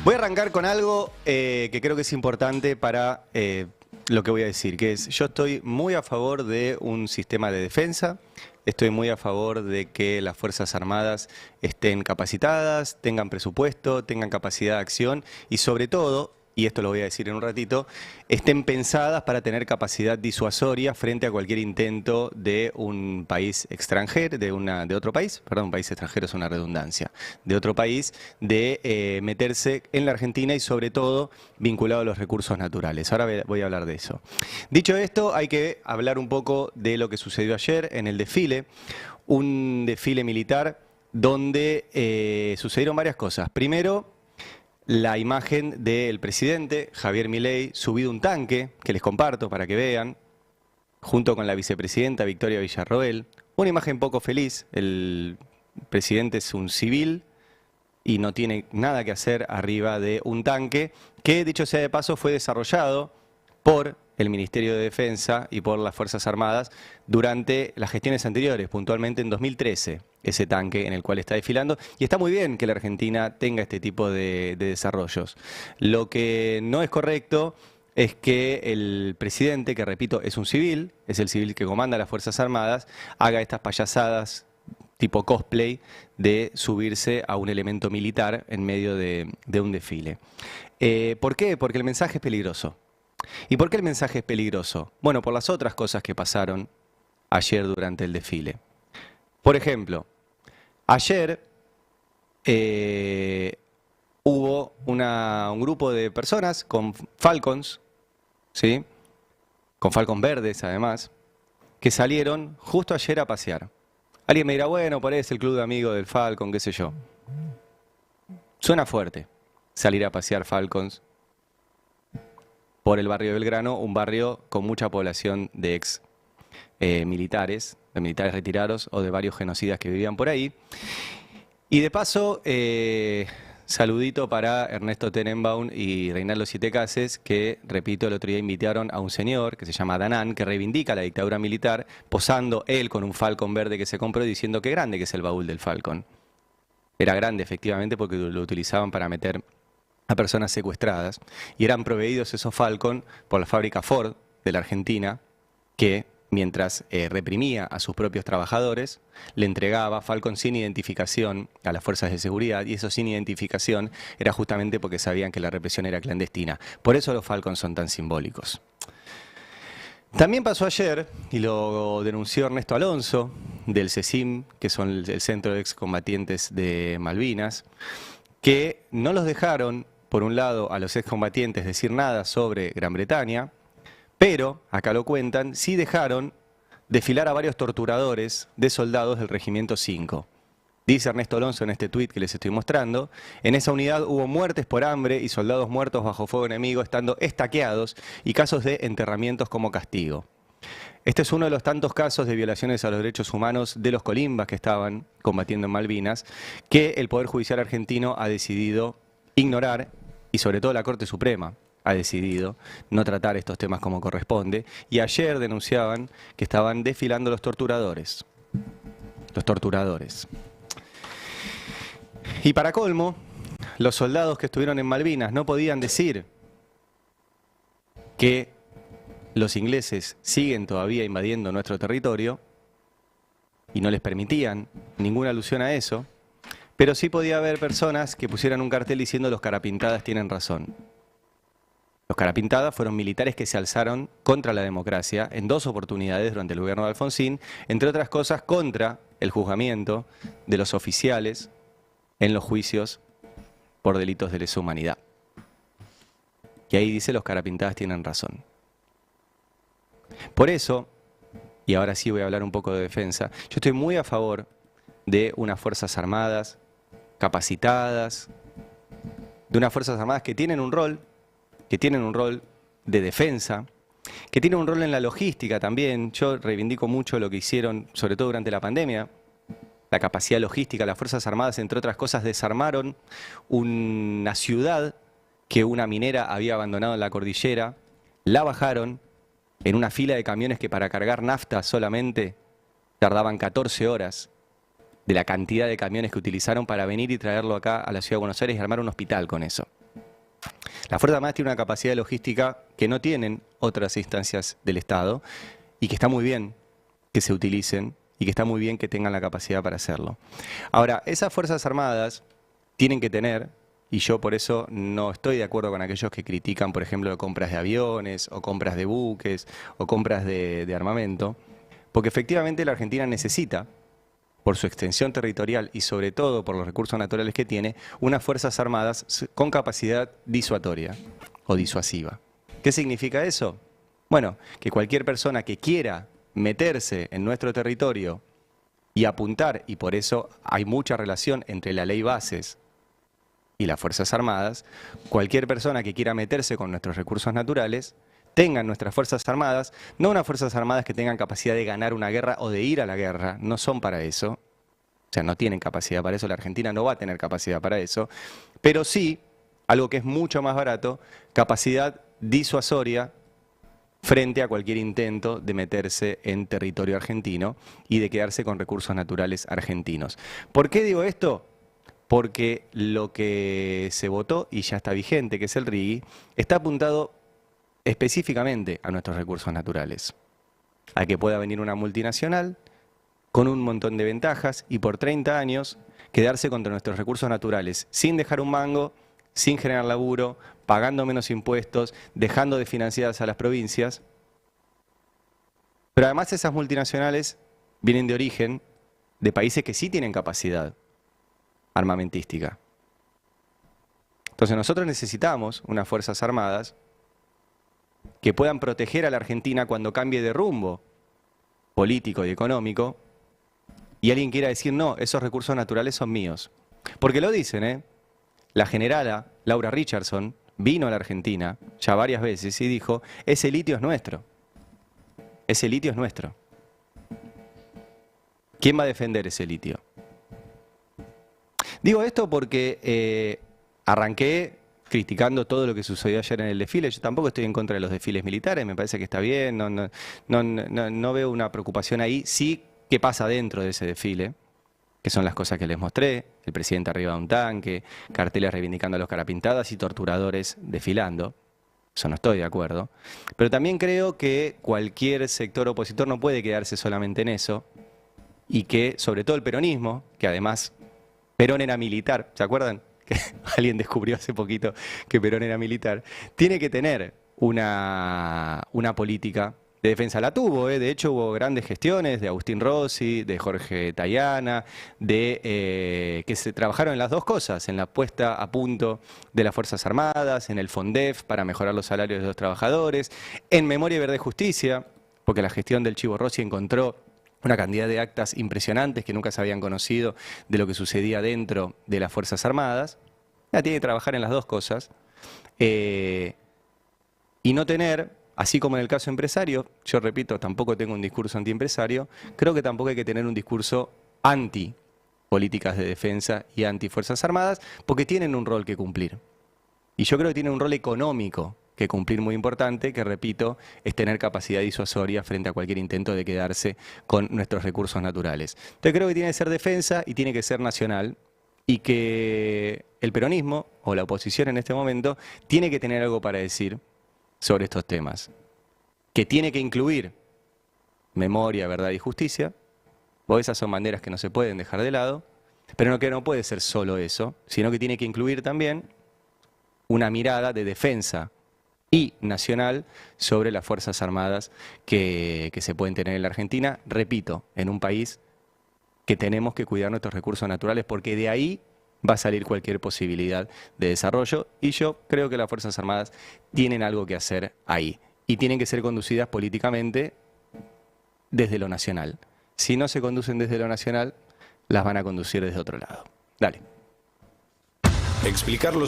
Voy a arrancar con algo que creo que es importante para lo que voy a decir, que es, yo estoy muy a favor de un sistema de defensa, estoy muy a favor de que las Fuerzas Armadas estén capacitadas, tengan presupuesto, tengan capacidad de acción y sobre todo, y esto lo voy a decir en un ratito, estén pensadas para tener capacidad disuasoria frente a cualquier intento de un país extranjero, de otro país, perdón, un país extranjero es una redundancia, de otro país, de meterse en la Argentina y sobre todo vinculado a los recursos naturales. Ahora voy a hablar de eso. Dicho esto, hay que hablar un poco de lo que sucedió ayer en el desfile, un desfile militar donde sucedieron varias cosas. Primero, la imagen del presidente Javier Milei subido a un tanque, que les comparto para que vean, junto con la vicepresidenta Victoria Villarroel. Una imagen poco feliz, el presidente es un civil y no tiene nada que hacer arriba de un tanque, que dicho sea de paso fue desarrollado por el Ministerio de Defensa y por las Fuerzas Armadas durante las gestiones anteriores, puntualmente en 2013, ese tanque en el cual está desfilando. Y está muy bien que la Argentina tenga este tipo de desarrollos. Lo que no es correcto es que el presidente, que repito, es un civil, es el civil que comanda las Fuerzas Armadas, haga estas payasadas tipo cosplay de subirse a un elemento militar en medio de un desfile. ¿Por qué? Porque el mensaje es peligroso. ¿Y por qué el mensaje es peligroso? Bueno, por las otras cosas que pasaron ayer durante el desfile. Por ejemplo, ayer hubo un grupo de personas con Falcons, ¿sí? Con Falcons verdes además, que salieron justo ayer a pasear. Alguien me dirá, bueno, por ahí es el club de amigos del Falcon, qué sé yo. Suena fuerte salir a pasear Falcons por el barrio de Belgrano, un barrio con mucha población de ex militares, de militares retirados o de varios genocidas que vivían por ahí. Y de paso, saludito para Ernesto Tenenbaum y Reinaldo Sietecases, que, repito, el otro día invitaron a un señor que se llama Danán, que reivindica la dictadura militar, posando él con un Falcon verde que se compró y diciendo qué grande que es el baúl del Falcon. Era grande, efectivamente, porque lo utilizaban para meter a personas secuestradas, y eran proveídos esos Falcon por la fábrica Ford de la Argentina, que mientras reprimía a sus propios trabajadores, le entregaba Falcon sin identificación a las fuerzas de seguridad, y eso sin identificación era justamente porque sabían que la represión era clandestina. Por eso los Falcons son tan simbólicos. También pasó ayer, y lo denunció Ernesto Alonso, del CECIM, que son el Centro de Excombatientes de Malvinas, que no los dejaron, por un lado, a los excombatientes decir nada sobre Gran Bretaña, pero, acá lo cuentan, sí dejaron desfilar a varios torturadores de soldados del Regimiento 5. Dice Ernesto Alonso en este tuit que les estoy mostrando, en esa unidad hubo muertes por hambre y soldados muertos bajo fuego enemigo estando estaqueados y casos de enterramientos como castigo. Este es uno de los tantos casos de violaciones a los derechos humanos de los colimbas que estaban combatiendo en Malvinas, que el Poder Judicial argentino ha decidido ignorar, y sobre todo la Corte Suprema ha decidido no tratar estos temas como corresponde, y ayer denunciaban que estaban desfilando los torturadores. Los torturadores. Y para colmo, los soldados que estuvieron en Malvinas no podían decir que los ingleses siguen todavía invadiendo nuestro territorio y no les permitían ninguna alusión a eso, pero sí podía haber personas que pusieran un cartel diciendo los carapintadas tienen razón. Los carapintadas fueron militares que se alzaron contra la democracia en 2 oportunidades durante el gobierno de Alfonsín, entre otras cosas contra el juzgamiento de los oficiales en los juicios por delitos de lesa humanidad. Y ahí dice los carapintadas tienen razón. Por eso, y ahora sí voy a hablar un poco de defensa, yo estoy muy a favor de unas Fuerzas Armadas capacitadas, de unas Fuerzas Armadas que tienen un rol de defensa, que tienen un rol en la logística también. Yo reivindico mucho lo que hicieron, sobre todo durante la pandemia, la capacidad logística. Las Fuerzas Armadas, entre otras cosas, desarmaron una ciudad que una minera había abandonado en la cordillera, la bajaron en una fila de camiones que para cargar nafta solamente tardaban 14 horas, de la cantidad de camiones que utilizaron para venir y traerlo acá a la Ciudad de Buenos Aires y armar un hospital con eso. Las Fuerzas Armadas tienen una capacidad logística que no tienen otras instancias del Estado y que está muy bien que se utilicen y que está muy bien que tengan la capacidad para hacerlo. Ahora, esas Fuerzas Armadas tienen que tener, y yo por eso no estoy de acuerdo con aquellos que critican, por ejemplo, compras de aviones o compras de buques o compras de armamento, porque efectivamente la Argentina necesita, por su extensión territorial y sobre todo por los recursos naturales que tiene, unas Fuerzas Armadas con capacidad disuatoria o disuasiva. ¿Qué significa eso? Bueno, que cualquier persona que quiera meterse en nuestro territorio y apuntar, y por eso hay mucha relación entre la ley bases y las Fuerzas Armadas, cualquier persona que quiera meterse con nuestros recursos naturales, tengan nuestras Fuerzas Armadas, no unas Fuerzas Armadas que tengan capacidad de ganar una guerra o de ir a la guerra, no son para eso, o sea, no tienen capacidad para eso, la Argentina no va a tener capacidad para eso, pero sí, algo que es mucho más barato, capacidad disuasoria frente a cualquier intento de meterse en territorio argentino y de quedarse con recursos naturales argentinos. ¿Por qué digo esto? Porque lo que se votó y ya está vigente, que es el RIGI, está apuntado específicamente a nuestros recursos naturales, a que pueda venir una multinacional con un montón de ventajas y por 30 años quedarse contra nuestros recursos naturales sin dejar un mango, sin generar laburo, pagando menos impuestos, dejando de financiadas a las provincias. Pero además esas multinacionales vienen de origen de países que sí tienen capacidad armamentística. Entonces nosotros necesitamos unas Fuerzas Armadas que puedan proteger a la Argentina cuando cambie de rumbo político y económico y alguien quiera decir, no, esos recursos naturales son míos. Porque lo dicen, ¿eh? La generala Laura Richardson vino a la Argentina ya varias veces y dijo, ese litio es nuestro. Ese litio es nuestro. ¿Quién va a defender ese litio? Digo esto porque arranqué criticando todo lo que sucedió ayer en el desfile. Yo tampoco estoy en contra de los desfiles militares, me parece que está bien, no veo una preocupación ahí. Sí, ¿qué pasa dentro de ese desfile? Que son las cosas que les mostré, el presidente arriba de un tanque, carteles reivindicando a los carapintadas y torturadores desfilando. Eso no estoy de acuerdo. Pero también creo que cualquier sector opositor no puede quedarse solamente en eso y que, sobre todo el peronismo, que además Perón era militar, ¿se acuerdan? Que alguien descubrió hace poquito que Perón era militar, tiene que tener una política de defensa. La tuvo, de hecho hubo grandes gestiones de Agustín Rossi, de Jorge Tayana, que se trabajaron en las dos cosas, en la puesta a punto de las Fuerzas Armadas, en el FONDEF para mejorar los salarios de los trabajadores, en Memoria Verde Justicia, porque la gestión del Chivo Rossi encontró una cantidad de actas impresionantes que nunca se habían conocido de lo que sucedía dentro de las Fuerzas Armadas. Tiene que trabajar en las dos cosas y no tener, así como en el caso empresario, yo repito, tampoco tengo un discurso antiempresario, creo que tampoco hay que tener un discurso anti políticas de defensa y anti Fuerzas Armadas, porque tienen un rol que cumplir. Y yo creo que tienen un rol económico que cumplir muy importante, que repito, es tener capacidad disuasoria frente a cualquier intento de quedarse con nuestros recursos naturales. Entonces creo que tiene que ser defensa y tiene que ser nacional, y que el peronismo, o la oposición en este momento, tiene que tener algo para decir sobre estos temas, que tiene que incluir memoria, verdad y justicia, o esas son banderas que no se pueden dejar de lado, pero que no puede ser solo eso, sino que tiene que incluir también una mirada de defensa y nacional sobre las Fuerzas Armadas que se pueden tener en la Argentina, repito, en un país que tenemos que cuidar nuestros recursos naturales, porque de ahí va a salir cualquier posibilidad de desarrollo, y yo creo que las Fuerzas Armadas tienen algo que hacer ahí, y tienen que ser conducidas políticamente desde lo nacional. Si no se conducen desde lo nacional, las van a conducir desde otro lado. Dale. Explicarlo